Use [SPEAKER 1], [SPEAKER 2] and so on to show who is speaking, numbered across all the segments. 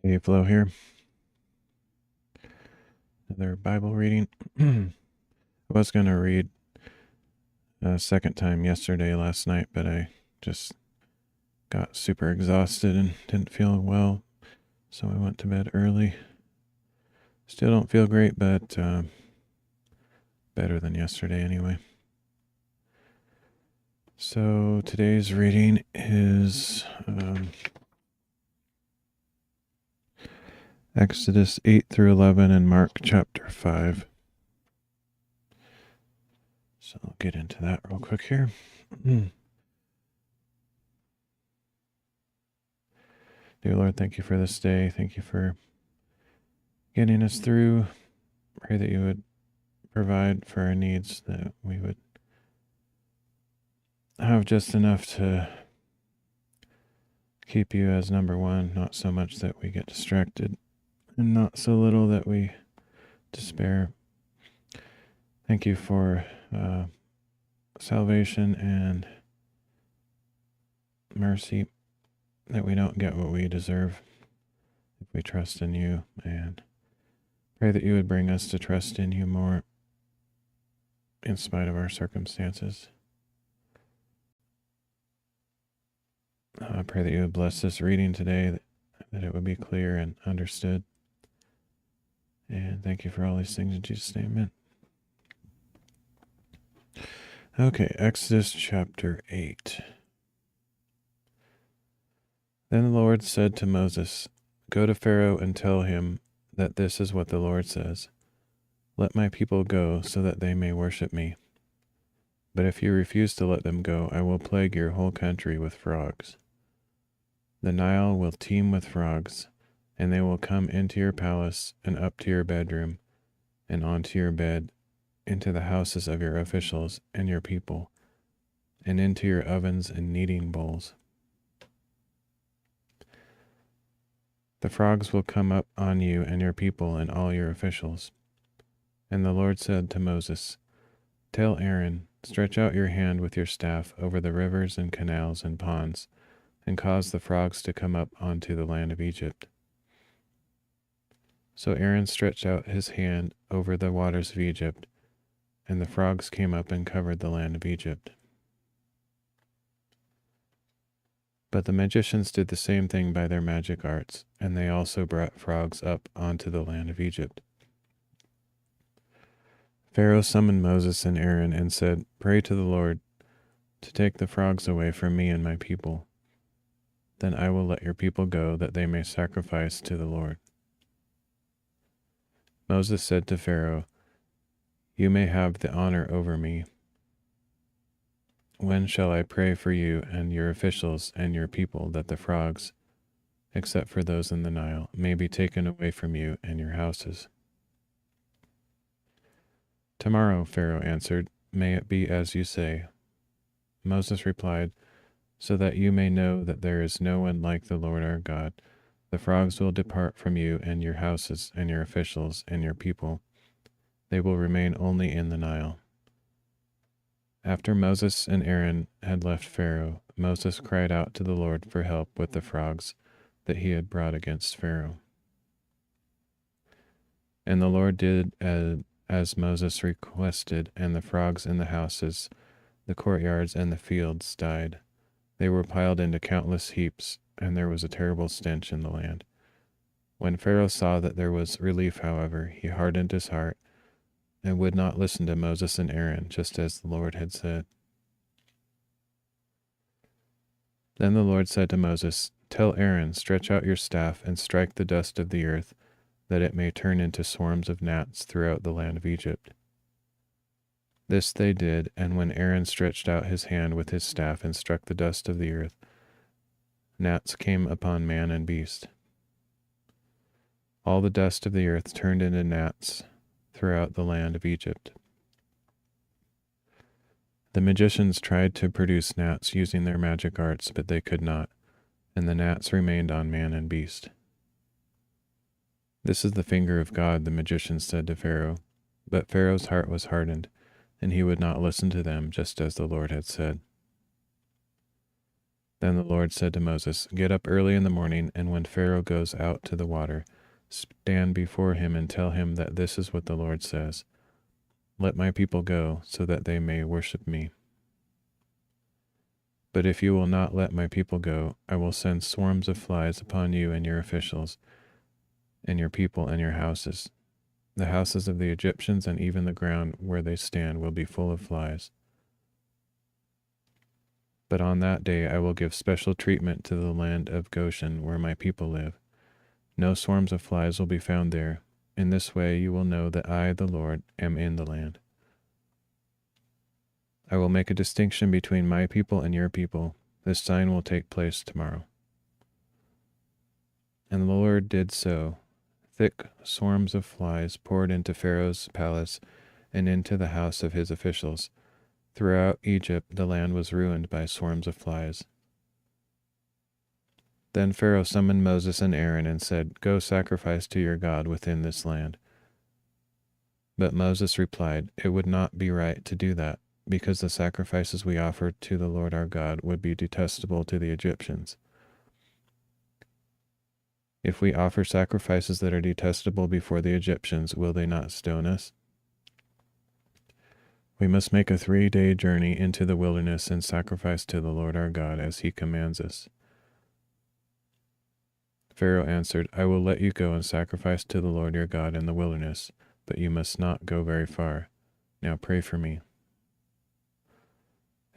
[SPEAKER 1] Hey, Flo here. Another Bible reading. I was going to read a second time last night, but I just got super exhausted and didn't feel well, so I went to bed early. Still don't feel great, but better than yesterday anyway. So today's reading is Exodus 8 through 11 and Mark chapter 5. So I'll get into that real quick here. Dear Lord, thank you for this day. Thank you for getting us through. Pray that you would provide for our needs, that we would have just enough to keep you as number one, not so much that we get distracted, and not so little that we despair. Thank you for salvation and mercy, that we don't get what we deserve if we trust in you, and pray that you would bring us to trust in you more in spite of our circumstances. I pray that you would bless this reading today, that it would be clear and understood. And thank you for all these things in Jesus' name, amen. Okay, Exodus chapter 8. Then the Lord said to Moses, "Go to Pharaoh and tell him that this is what the Lord says. Let my people go so that they may worship me. But if you refuse to let them go, I will plague your whole country with frogs. The Nile will teem with frogs, and they will come into your palace and up to your bedroom and onto your bed, into the houses of your officials and your people, and into your ovens and kneading bowls. The frogs will come up on you and your people and all your officials." And the Lord said to Moses, "Tell Aaron, stretch out your hand with your staff over the rivers and canals and ponds, and cause the frogs to come up onto the land of Egypt." So Aaron stretched out his hand over the waters of Egypt, and the frogs came up and covered the land of Egypt. But the magicians did the same thing by their magic arts, and they also brought frogs up onto the land of Egypt. Pharaoh summoned Moses and Aaron and said, "Pray to the Lord to take the frogs away from me and my people. Then I will let your people go, that they may sacrifice to the Lord." Moses said to Pharaoh, "You may have the honor over me. When shall I pray for you and your officials and your people that the frogs, except for those in the Nile, may be taken away from you and your houses?" "Tomorrow," Pharaoh answered. "May it be as you say." Moses replied, "So that you may know that there is no one like the Lord our God, the frogs will depart from you and your houses and your officials and your people. They will remain only in the Nile." After Moses and Aaron had left Pharaoh, Moses cried out to the Lord for help with the frogs that he had brought against Pharaoh. And the Lord did as Moses requested, and the frogs in the houses, the courtyards, and the fields died. They were piled into countless heaps, and there was a terrible stench in the land. When Pharaoh saw that there was relief, however, he hardened his heart and would not listen to Moses and Aaron, just as the Lord had said. Then the Lord said to Moses, "Tell Aaron, stretch out your staff and strike the dust of the earth, that it may turn into swarms of gnats throughout the land of Egypt." This they did, and when Aaron stretched out his hand with his staff and struck the dust of the earth, gnats came upon man and beast. All the dust of the earth turned into gnats throughout the land of Egypt. The magicians tried to produce gnats using their magic arts, but they could not, and the gnats remained on man and beast. "This is the finger of God," the magicians said to Pharaoh. But Pharaoh's heart was hardened, and he would not listen to them, just as the Lord had said. Then the Lord said to Moses, "Get up early in the morning, and when Pharaoh goes out to the water, stand before him and tell him that this is what the Lord says. Let my people go, so that they may worship me. But if you will not let my people go, I will send swarms of flies upon you and your officials, and your people and your houses. The houses of the Egyptians and even the ground where they stand will be full of flies. But on that day I will give special treatment to the land of Goshen, where my people live. No swarms of flies will be found there. In this way you will know that I, the Lord, am in the land. I will make a distinction between my people and your people. This sign will take place tomorrow." And the Lord did so. Thick swarms of flies poured into Pharaoh's palace and into the house of his officials. Throughout Egypt, the land was ruined by swarms of flies. Then Pharaoh summoned Moses and Aaron and said, "Go sacrifice to your God within this land." But Moses replied, "It would not be right to do that, because the sacrifices we offer to the Lord our God would be detestable to the Egyptians. If we offer sacrifices that are detestable before the Egyptians, will they not stone us? We must make a 3-day journey into the wilderness and sacrifice to the Lord our God as he commands us." Pharaoh answered, "I will let you go and sacrifice to the Lord your God in the wilderness, but you must not go very far. Now pray for me."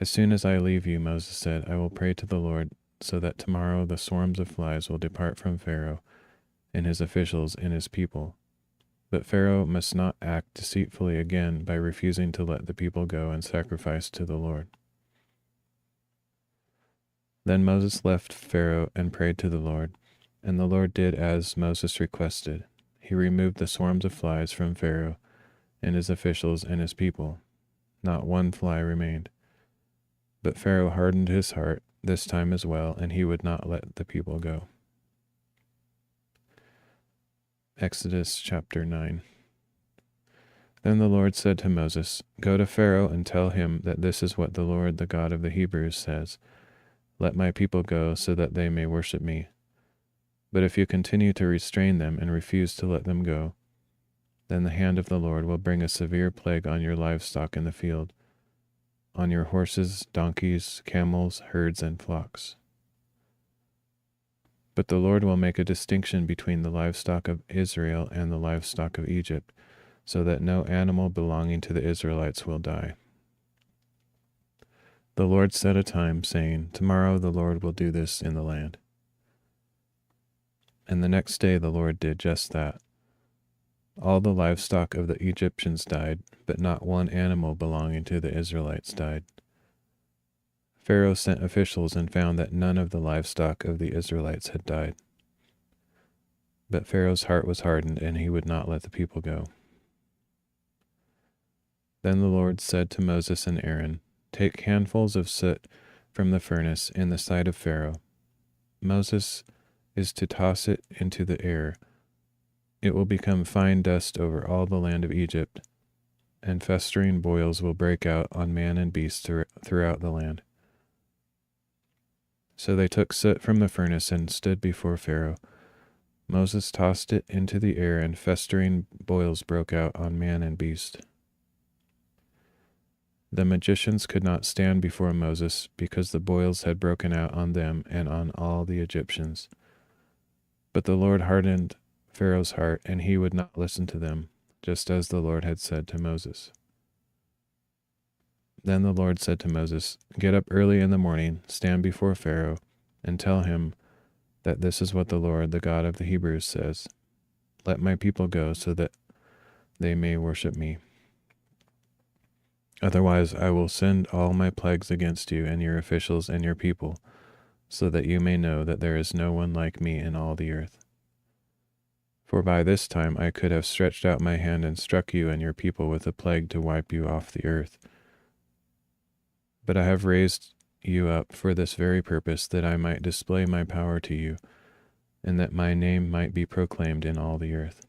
[SPEAKER 1] "As soon as I leave you," Moses said, "I will pray to the Lord, so that tomorrow the swarms of flies will depart from Pharaoh and his officials and his people. But Pharaoh must not act deceitfully again by refusing to let the people go and sacrifice to the Lord." Then Moses left Pharaoh and prayed to the Lord, and the Lord did as Moses requested. He removed the swarms of flies from Pharaoh and his officials and his people. Not one fly remained. But Pharaoh hardened his heart this time as well, and he would not let the people go. Exodus chapter 9. Then the Lord said to Moses, "Go to Pharaoh and tell him that this is what the Lord, the God of the Hebrews, says. Let my people go so that they may worship me. But if you continue to restrain them and refuse to let them go, then the hand of the Lord will bring a severe plague on your livestock in the field, on your horses, donkeys, camels, herds, and flocks. But the Lord will make a distinction between the livestock of Israel and the livestock of Egypt, so that no animal belonging to the Israelites will die." The Lord set a time, saying, "Tomorrow the Lord will do this in the land." And the next day the Lord did just that. All the livestock of the Egyptians died, but not one animal belonging to the Israelites died. Pharaoh sent officials and found that none of the livestock of the Israelites had died. But Pharaoh's heart was hardened, and he would not let the people go. Then the Lord said to Moses and Aaron, "Take handfuls of soot from the furnace in the sight of Pharaoh. Moses is to toss it into the air. It will become fine dust over all the land of Egypt, and festering boils will break out on man and beast throughout the land." So they took soot from the furnace and stood before Pharaoh. Moses tossed it into the air, and festering boils broke out on man and beast. The magicians could not stand before Moses, because the boils had broken out on them and on all the Egyptians. But the Lord hardened Pharaoh's heart, and he would not listen to them, just as the Lord had said to Moses. Then the Lord said to Moses, "Get up early in the morning, stand before Pharaoh, and tell him that this is what the Lord, the God of the Hebrews, says. Let my people go so that they may worship me. Otherwise I will send all my plagues against you and your officials and your people, so that you may know that there is no one like me in all the earth. For by this time I could have stretched out my hand and struck you and your people with a plague to wipe you off the earth. But I have raised you up for this very purpose, that I might display my power to you, and that my name might be proclaimed in all the earth.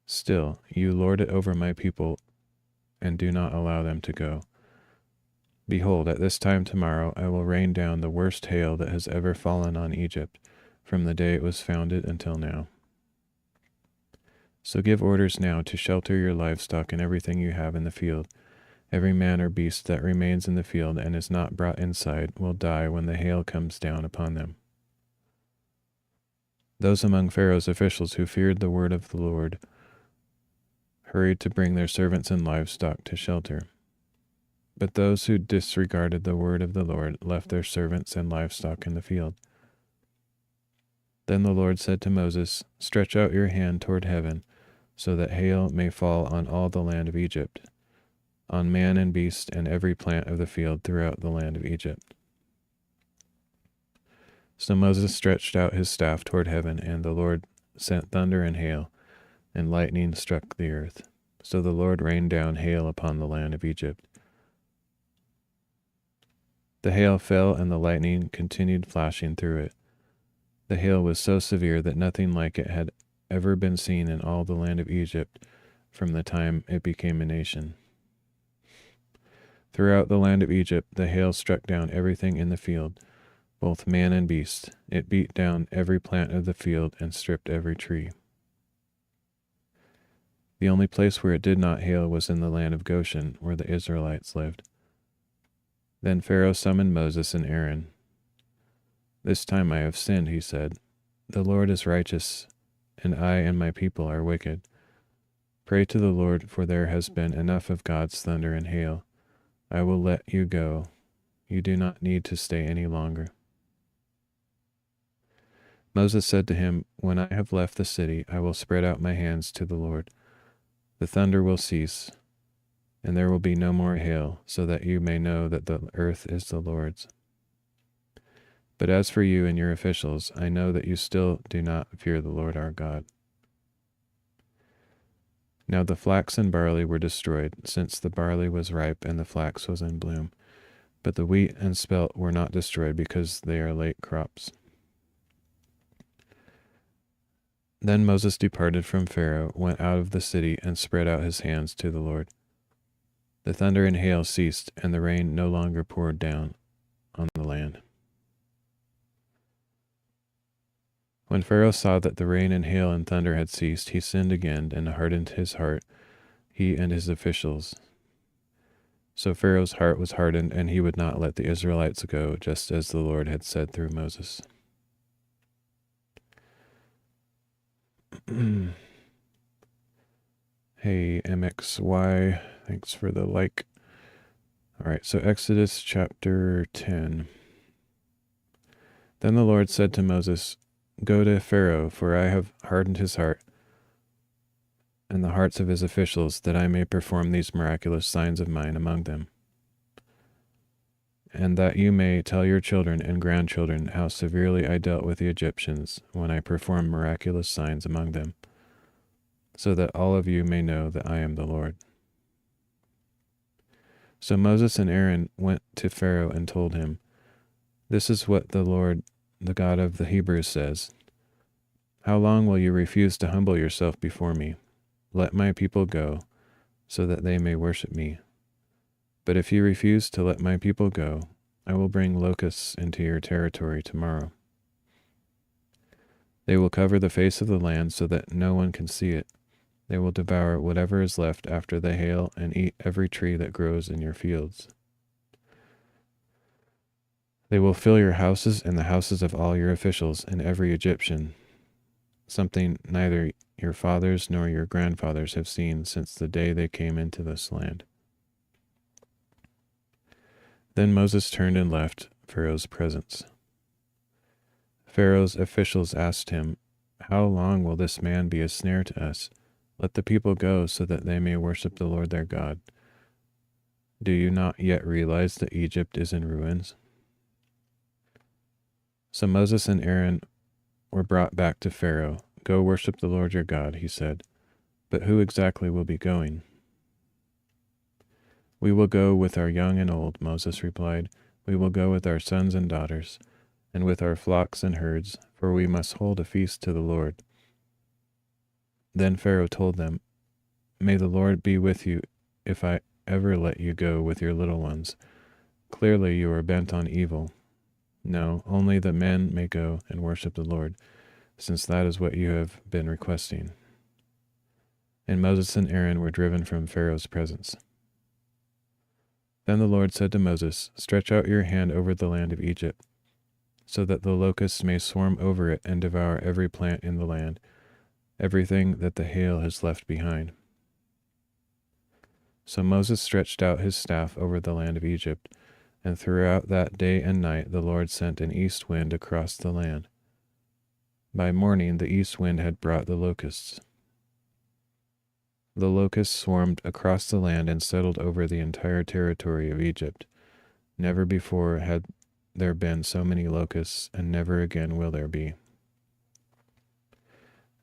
[SPEAKER 1] Still, you lord it over my people and do not allow them to go. Behold, at this time tomorrow I will rain down the worst hail that has ever fallen on Egypt, from the day it was founded until now. So give orders now to shelter your livestock and everything you have in the field. Every man or beast that remains in the field and is not brought inside will die when the hail comes down upon them. Those among Pharaoh's officials who feared the word of the Lord hurried to bring their servants and livestock to shelter. But those who disregarded the word of the Lord left their servants and livestock in the field. Then the Lord said to Moses, "Stretch out your hand toward heaven, so that hail may fall on all the land of Egypt, on man and beast and every plant of the field throughout the land of Egypt." So Moses stretched out his staff toward heaven, and the Lord sent thunder and hail, and lightning struck the earth. So the Lord rained down hail upon the land of Egypt. The hail fell, and the lightning continued flashing through it. The hail was so severe that nothing like it had ever been seen in all the land of Egypt from the time it became a nation. Throughout the land of Egypt, the hail struck down everything in the field, both man and beast. It beat down every plant of the field and stripped every tree. The only place where it did not hail was in the land of Goshen, where the Israelites lived. Then Pharaoh summoned Moses and Aaron. "This time I have sinned," he said. "The Lord is righteous, and I and my people are wicked. Pray to the Lord, for there has been enough of God's thunder and hail. I will let you go. You do not need to stay any longer." Moses said to him, "When I have left the city, I will spread out my hands to the Lord. The thunder will cease, and there will be no more hail, so that you may know that the earth is the Lord's. But as for you and your officials, I know that you still do not fear the Lord our God." Now the flax and barley were destroyed, since the barley was ripe and the flax was in bloom. But the wheat and spelt were not destroyed, because they are late crops. Then Moses departed from Pharaoh, went out of the city, and spread out his hands to the Lord. The thunder and hail ceased, and the rain no longer poured down on the land. When Pharaoh saw that the rain and hail and thunder had ceased, he sinned again and hardened his heart, he and his officials. So Pharaoh's heart was hardened, and he would not let the Israelites go, just as the Lord had said through Moses. Hey, MXY, thanks for the like. All right, so Exodus chapter 10. Then the Lord said to Moses, "Go to Pharaoh, for I have hardened his heart and the hearts of his officials, that I may perform these miraculous signs of mine among them, and that you may tell your children and grandchildren how severely I dealt with the Egyptians when I performed miraculous signs among them, so that all of you may know that I am the Lord." So Moses and Aaron went to Pharaoh and told him, "This is what the Lord, the God of the Hebrews, says. How long will you refuse to humble yourself before me? Let my people go, so that they may worship me. But if you refuse to let my people go, I will bring locusts into your territory tomorrow. They will cover the face of the land so that no one can see it. They will devour whatever is left after the hail and eat every tree that grows in your fields. They will fill your houses and the houses of all your officials and every Egyptian, something neither your fathers nor your grandfathers have seen since the day they came into this land." Then Moses turned and left Pharaoh's presence. Pharaoh's officials asked him, "How long will this man be a snare to us? Let the people go so that they may worship the Lord their God. Do you not yet realize that Egypt is in ruins?" So Moses and Aaron were brought back to Pharaoh. "Go worship the Lord your God," he said. "But who exactly will be going?" "We will go with our young and old," Moses replied. "We will go with our sons and daughters, and with our flocks and herds, for we must hold a feast to the Lord." Then Pharaoh told them, "May the Lord be with you if I ever let you go with your little ones. Clearly you are bent on evil. No, only the men may go and worship the Lord, since that is what you have been requesting." And Moses and Aaron were driven from Pharaoh's presence. Then the Lord said to Moses, "Stretch out your hand over the land of Egypt, so that the locusts may swarm over it and devour every plant in the land, everything that the hail has left behind." So Moses stretched out his staff over the land of Egypt, and throughout that day and night the Lord sent an east wind across the land. By morning the east wind had brought the locusts. The locusts swarmed across the land and settled over the entire territory of Egypt. Never before had there been so many locusts, and never again will there be.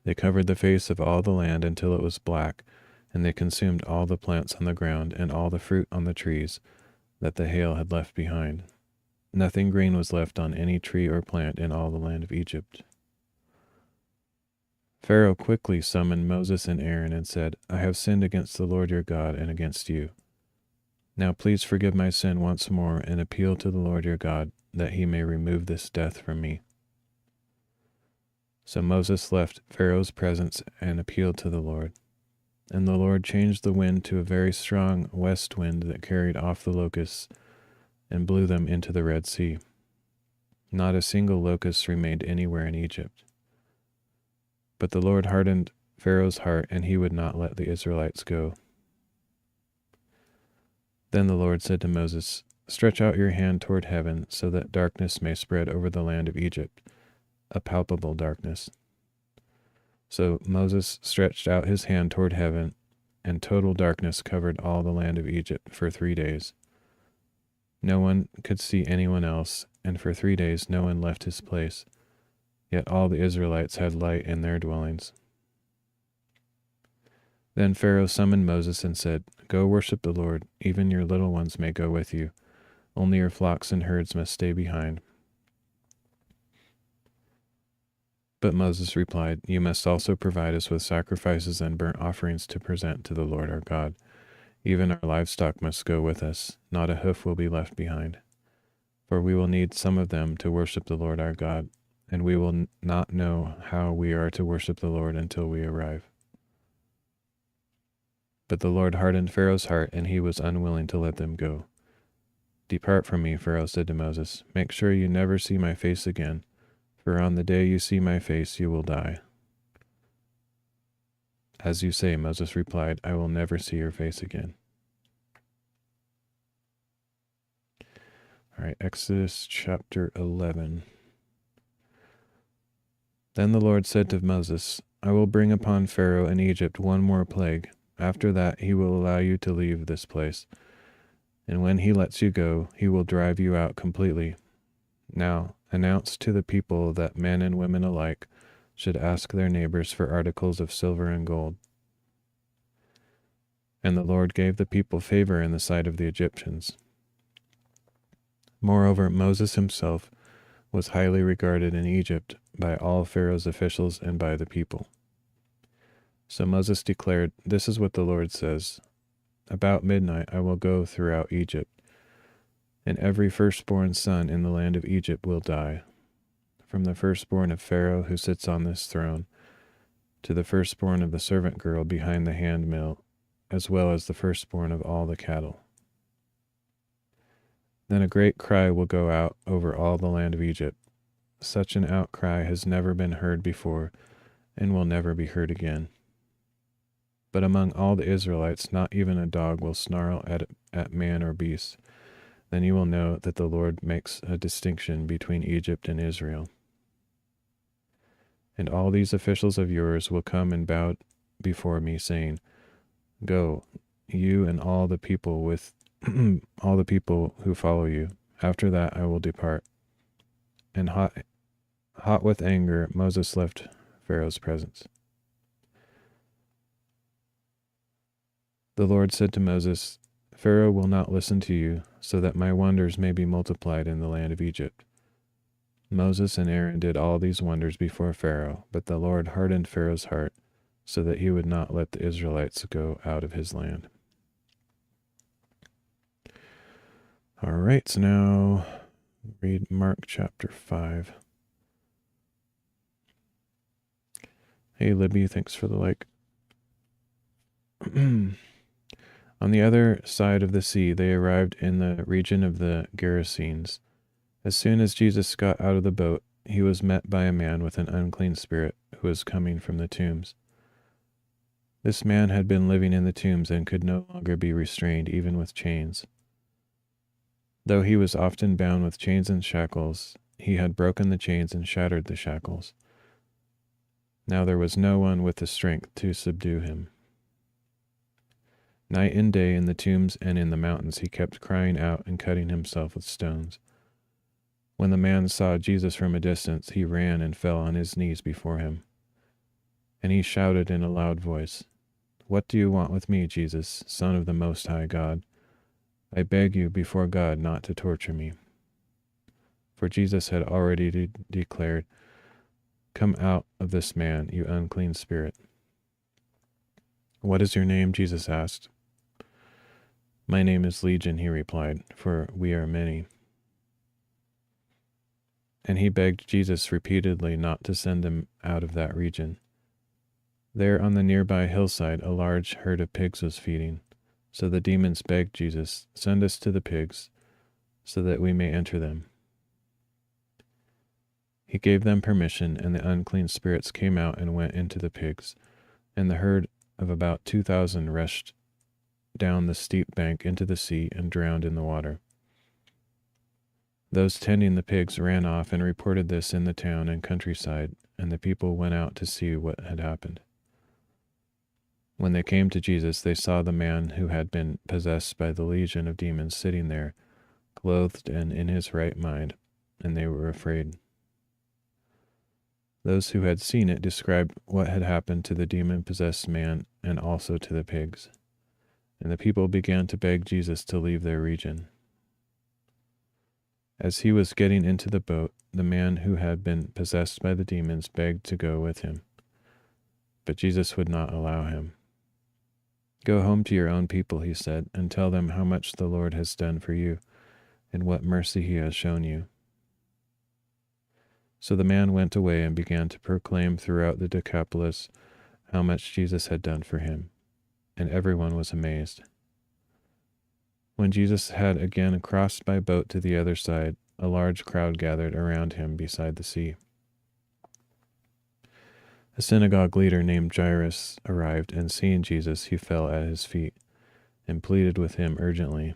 [SPEAKER 1] They covered the face of all the land until it was black, and they consumed all the plants on the ground and all the fruit on the trees that the hail had left behind. Nothing green was left on any tree or plant in all the land of Egypt. Pharaoh quickly summoned Moses and Aaron and said, "I have sinned against the Lord your God and against you. Now please forgive my sin once more and appeal to the Lord your God that he may remove this death from me." So Moses left Pharaoh's presence and appealed to the Lord. And the Lord changed the wind to a very strong west wind that carried off the locusts and blew them into the Red Sea. Not a single locust remained anywhere in Egypt. But the Lord hardened Pharaoh's heart, and he would not let the Israelites go. Then the Lord said to Moses, "Stretch out your hand toward heaven, so that darkness may spread over the land of Egypt, a palpable darkness." So Moses stretched out his hand toward heaven, and total darkness covered all the land of Egypt for 3 days. No one could see anyone else, and for 3 days no one left his place. Yet all the Israelites had light in their dwellings. Then Pharaoh summoned Moses and said, "Go worship the Lord. Even your little ones may go with you. Only your flocks and herds must stay behind." But Moses replied, "You must also provide us with sacrifices and burnt offerings to present to the Lord our God. Even our livestock must go with us. Not a hoof will be left behind. For we will need some of them to worship the Lord our God, and we will not know how we are to worship the Lord until we arrive." But the Lord hardened Pharaoh's heart, and he was unwilling to let them go. "Depart from me," Pharaoh said to Moses. "Make sure you never see my face again, for on the day you see my face you will die." "As you say," Moses replied, "I will never see your face again." All right, Exodus chapter 11. Then the Lord said to Moses, "I will bring upon Pharaoh and Egypt one more plague. After that he will allow you to leave this place. And when he lets you go, he will drive you out completely. Now, announce to the people that men and women alike should ask their neighbors for articles of silver and gold." And the Lord gave the people favor in the sight of the Egyptians. Moreover, Moses himself was highly regarded in Egypt by all Pharaoh's officials and by the people. So Moses declared, "This is what the Lord says. About midnight I will go throughout Egypt, and every firstborn son in the land of Egypt will die, from the firstborn of Pharaoh who sits on this throne, to the firstborn of the servant girl behind the handmill, as well as the firstborn of all the cattle. Then a great cry will go out over all the land of Egypt. Such an outcry has never been heard before, and will never be heard again. But among all the Israelites, not even a dog will snarl at man or beast. Then you will know that the Lord makes a distinction between Egypt and Israel. And all these officials of yours will come and bow before me, saying, 'Go, you and all the people with all the people who follow you.' After that I will depart." And hot with anger, Moses left Pharaoh's presence. The Lord said to Moses, "Pharaoh will not listen to you, so that my wonders may be multiplied in the land of Egypt." Moses and Aaron did all these wonders before Pharaoh, but the Lord hardened Pharaoh's heart, so that he would not let the Israelites go out of his land. All right, so now read Mark chapter 5. Hey, Libby, thanks for the like. On the other side of the sea, they arrived in the region of the Gerasenes. As soon as Jesus got out of the boat, he was met by a man with an unclean spirit who was coming from the tombs. This man had been living in the tombs and could no longer be restrained, even with chains. Though he was often bound with chains and shackles, he had broken the chains and shattered the shackles. Now there was no one with the strength to subdue him. Night and day in the tombs and in the mountains he kept crying out and cutting himself with stones. When the man saw Jesus from a distance, he ran and fell on his knees before him. And he shouted in a loud voice, "What do you want with me, Jesus, Son of the Most High God? I beg you before God not to torture me." For Jesus had already declared, "Come out of this man, you unclean spirit." "What is your name?" Jesus asked. "My name is Legion," he replied, "for we are many." And he begged Jesus repeatedly not to send them out of that region. There on the nearby hillside, a large herd of pigs was feeding. So the demons begged Jesus, "Send us to the pigs, so that we may enter them." He gave them permission, and the unclean spirits came out and went into the pigs, and the herd of about 2,000 rushed down the steep bank into the sea and drowned in the water. Those tending the pigs ran off and reported this in the town and countryside, and the people went out to see what had happened. When they came to Jesus, they saw the man who had been possessed by the legion of demons sitting there, clothed and in his right mind, and they were afraid. Those who had seen it described what had happened to the demon-possessed man and also to the pigs. And the people began to beg Jesus to leave their region. As he was getting into the boat, the man who had been possessed by the demons begged to go with him. But Jesus would not allow him. "Go home to your own people," he said, "and tell them how much the Lord has done for you and what mercy he has shown you." So the man went away and began to proclaim throughout the Decapolis how much Jesus had done for him, and everyone was amazed. When Jesus had again crossed by boat to the other side, a large crowd gathered around him beside the sea. A synagogue leader named Jairus arrived, and seeing Jesus, he fell at his feet and pleaded with him urgently,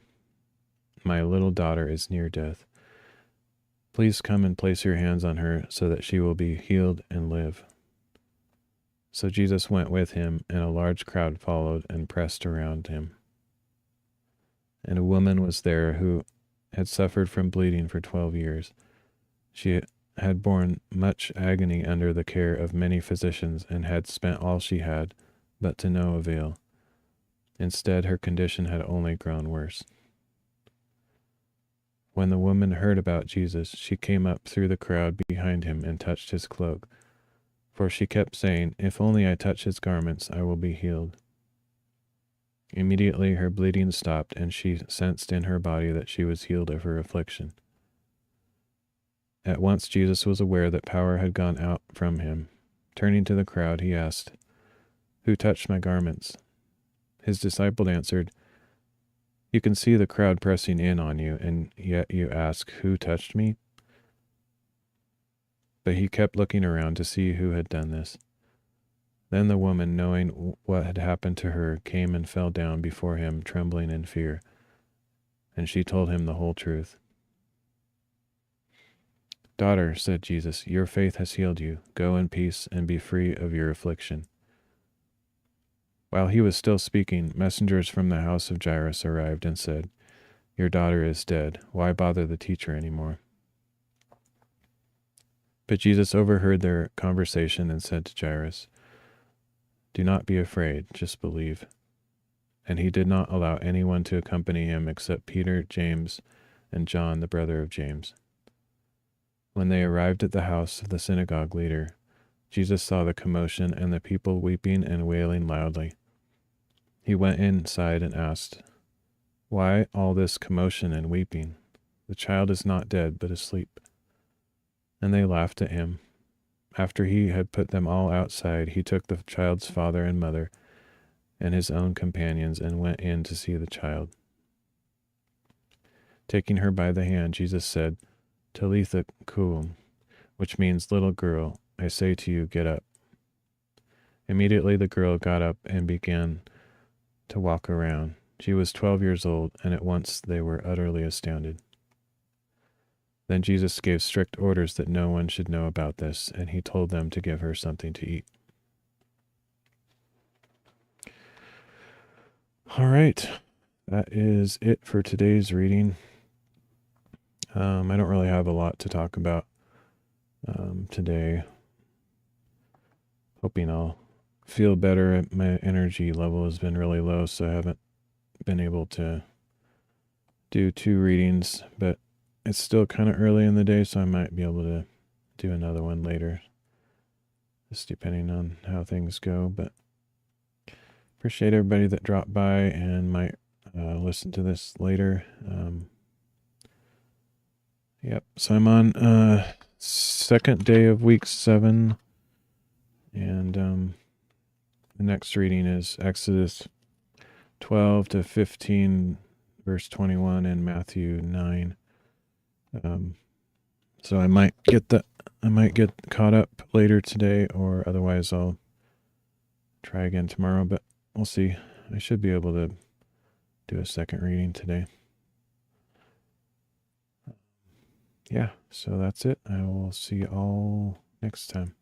[SPEAKER 1] "My little daughter is near death. Please come and place your hands on her so that she will be healed and live." So Jesus went with him, and a large crowd followed and pressed around him. And a woman was there who had suffered from bleeding for 12 years. She had borne much agony under the care of many physicians and had spent all she had, but to no avail. Instead, her condition had only grown worse. When the woman heard about Jesus, she came up through the crowd behind him and touched his cloak, for she kept saying, "If only I touch his garments, I will be healed." Immediately her bleeding stopped, and she sensed in her body that she was healed of her affliction. At once Jesus was aware that power had gone out from him. Turning to the crowd, he asked, "Who touched my garments?" His disciple answered, "You can see the crowd pressing in on you, and yet you ask, 'Who touched me?'" But he kept looking around to see who had done this. Then the woman, knowing what had happened to her, came and fell down before him, trembling in fear, and she told him the whole truth. "Daughter," said Jesus, "your faith has healed you. Go in peace and be free of your affliction." While he was still speaking, messengers from the house of Jairus arrived and said, "Your daughter is dead. Why bother the teacher anymore?" But Jesus overheard their conversation and said to Jairus, "Do not be afraid, just believe." And he did not allow anyone to accompany him except Peter, James, and John, the brother of James. When they arrived at the house of the synagogue leader, Jesus saw the commotion and the people weeping and wailing loudly. He went inside and asked, Why all this commotion and weeping? The child is not dead, but asleep. And they laughed at him. After he had put them all outside, he took the child's father and mother and his own companions and went in to see the child. Taking her by the hand, Jesus said, Talitha koum, which means, little girl, I say to you, get up. Immediately the girl got up and began to walk around. She was 12 years old, and at once they were utterly astounded. Then Jesus gave strict orders that no one should know about this, and he told them to give her something to eat. All right, that is it for today's reading. I don't really have a lot to talk about today. Hoping I'll feel better. My energy level has been really low, so I haven't been able to do 2 readings, but it's still kind of early in the day, so I might be able to do another one later, just depending on how things go. But appreciate everybody that dropped by and might listen to this later. Yep, so I'm on second day of week 7, and the next reading is Exodus 12 to 15, verse 21, and Matthew 9. So I might get caught up later today, or otherwise I'll try again tomorrow, but we'll see. I should be able to do a second reading today. Yeah, so that's it. I will see you all next time.